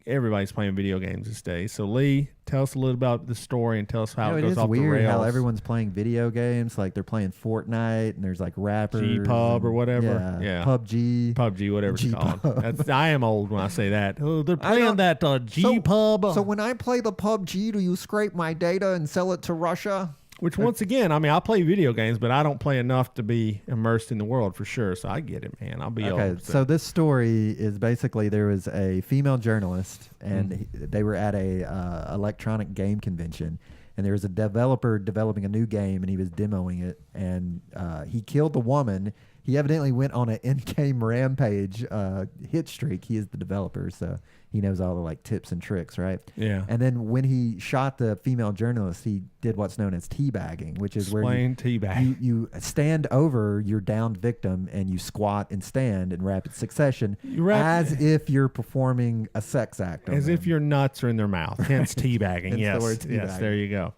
everybody's playing video games these days. So Lee, tell us a little about the story and tell us how it goes off the rails. It is weird how everyone's playing video games. Like they're playing Fortnite and there's like rappers. G-Pub or whatever. Yeah. PUBG, whatever it's called. I am old when I say that. Oh, they're playing that G-Pub. So when I play the PUBG, do you scrape my data and sell it to Russia? Which, once again, I mean, I play video games, but I don't play enough to be immersed in the world for sure. So I get it, man. I'll be old. Okay, so this story is basically there was a female journalist, and they were at a electronic game convention, and there was a developer developing a new game, and he was demoing it, and he killed the woman. He evidently went on an in-game rampage hit streak. He is the developer, so he knows all the like tips and tricks, right? Yeah. And then when he shot the female journalist, he did what's known as teabagging, which is where you stand over your downed victim and you squat and stand in rapid succession as if you're performing a sex act. As if your nuts are in their mouth. Hence teabagging. Yes. Yes, there you go.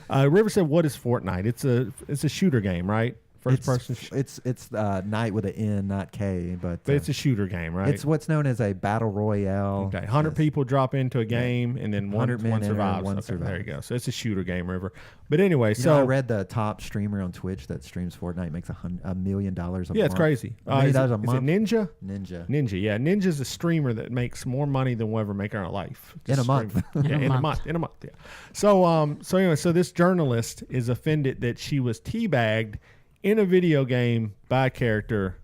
River said, what is Fortnite? It's a shooter game, right? First person. It's night with an N, not K, but it's a shooter game, right? It's what's known as a battle royale. Okay, 100 people drop into a game, and then one survives. One survives. There you go. So it's a shooter game, River. But anyway, I read the top streamer on Twitch that streams Fortnite makes $1 million a month. Yeah, it's crazy. Is it Ninja? Ninja. Yeah, Ninja's a streamer that makes more money than we'll ever make in our life. In a month. Yeah, in a month. Yeah. So anyway, so this journalist is offended that she was teabagged in a video game by a character.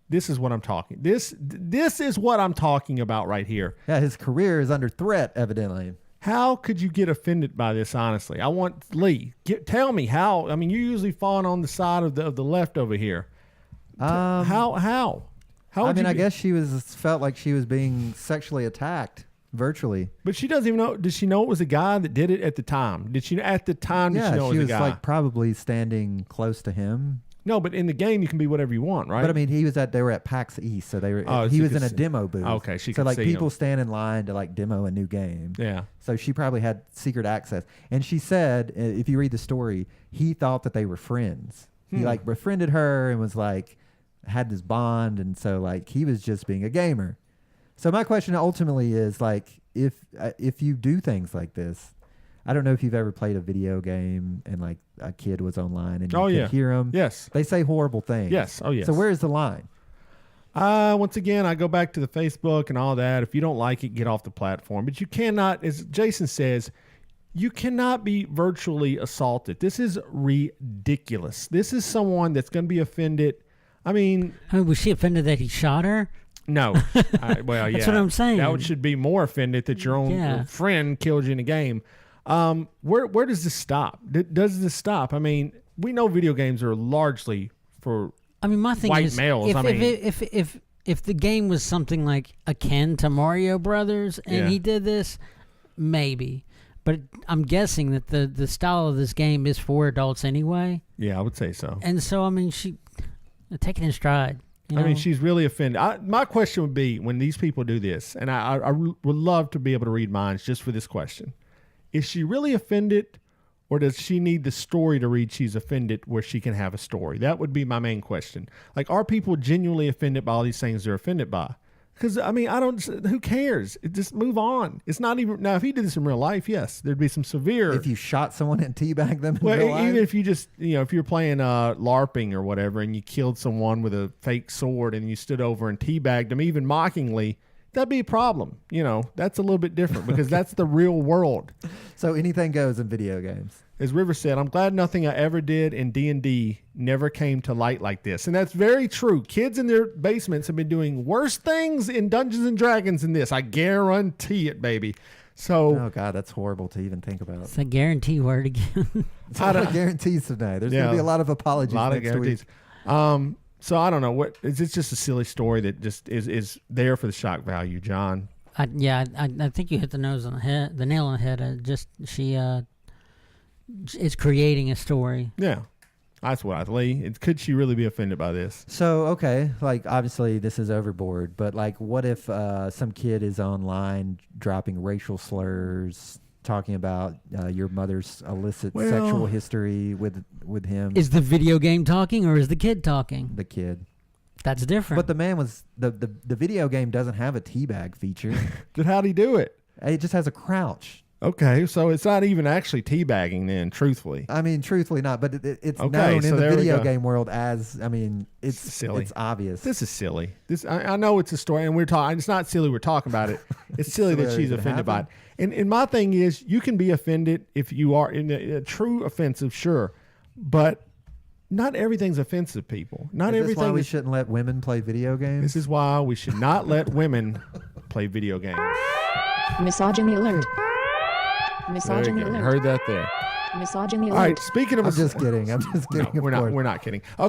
This is what I'm talking. This is what I'm talking about right here. Yeah, his career is under threat, evidently. How could you get offended by this? Honestly, I want Lee. Tell me how. I mean, you're usually falling on the side of the left over here. How? I mean, I guess she felt like she was being sexually attacked virtually. But she doesn't even know. Did she know it was a guy that did it at the time? Did she at the time? Yeah, did she know it was a guy? Like probably standing close to him. No, but in the game you can be whatever you want, right? But I mean, they were at PAX East, so he was in a demo booth. Okay, she so could like see people him. stand in line to like demo a new game. Yeah. So she probably had secret access, and she said, if you read the story, he thought that they were friends. He like befriended her and was like had this bond, and so like he was just being a gamer. So my question ultimately is like if you do things like this. I don't know if you've ever played a video game and like a kid was online and you could hear them. Yes. They say horrible things. Yes. Oh, yes. So where's the line? Once again, I go back to the Facebook and all that. If you don't like it, get off the platform. But you cannot, as Jason says, you cannot be virtually assaulted. This is ridiculous. This is someone that's going to be offended. I mean, was she offended that he shot her? No. Well, yeah. That's what I'm saying. That should be more offended that your own friend killed you in a game. Where does this stop? Does this stop? I mean, we know video games are largely for my thing white is, males. If the game was something like akin to Mario Brothers and he did this, maybe. But I'm guessing that the style of this game is for adults anyway. Yeah, I would say so. And so, I mean, she take it in stride. You know? I mean, she's really offended. My question would be, when these people do this, and I would love to be able to read minds just for this question. Is she really offended, or does she need the story to read she's offended where she can have a story? That would be my main question. Like, are people genuinely offended by all these things they're offended by? Because, I mean, who cares? Just move on. It's not even, now, if he did this in real life, yes, there'd be some severe. If you shot someone and teabagged them in real life? Even if you just, if you're playing LARPing or whatever, and you killed someone with a fake sword and you stood over and teabagged them, even mockingly, that'd be a problem. That's a little bit different because that's the real world. So anything goes in video games. As River said, I'm glad nothing I ever did in D&D never came to light like this. And that's very true. Kids in their basements have been doing worse things in Dungeons and Dragons than this. I guarantee it, baby. So, oh, God, that's horrible to even think about. It's a guarantee word again. It's a lot of guarantees tonight. There's going to be a lot of apologies next guarantees. Week. So I don't know. It's just a silly story that just is there for the shock value, John. I think you hit the nail on the head. She is creating a story. Yeah, that's what I think. Could she really be offended by this? So okay, like obviously this is overboard, but like, what if some kid is online dropping racial slurs, talking about your mother's illicit sexual history with him? Is the video game talking or is the kid talking? The kid. That's different. But the man was the video game doesn't have a teabag feature. Then how'd he do it? It just has a crouch. Okay, so it's not even actually teabagging then, truthfully. I mean, truthfully not, but it's Okay, known so in the there we video go. game world as, I mean, it's Silly. It's obvious. This is silly. I know it's a story, and we're talking. It's not silly. We're talking about it. It's silly that Silly she's that it offended by it. happened. And my thing is, you can be offended if you are in a true offensive, sure, but not everything's offensive. People, not Is this everything. why we shouldn't let women play video games? This is why we should not let women play video games. Misogyny alert. There you Misogyny go. alert. Heard that there. Misogyny All alert. right. Speaking of, I'm just kidding. I'm just kidding. No, of we're not. course. We're not kidding. Okay.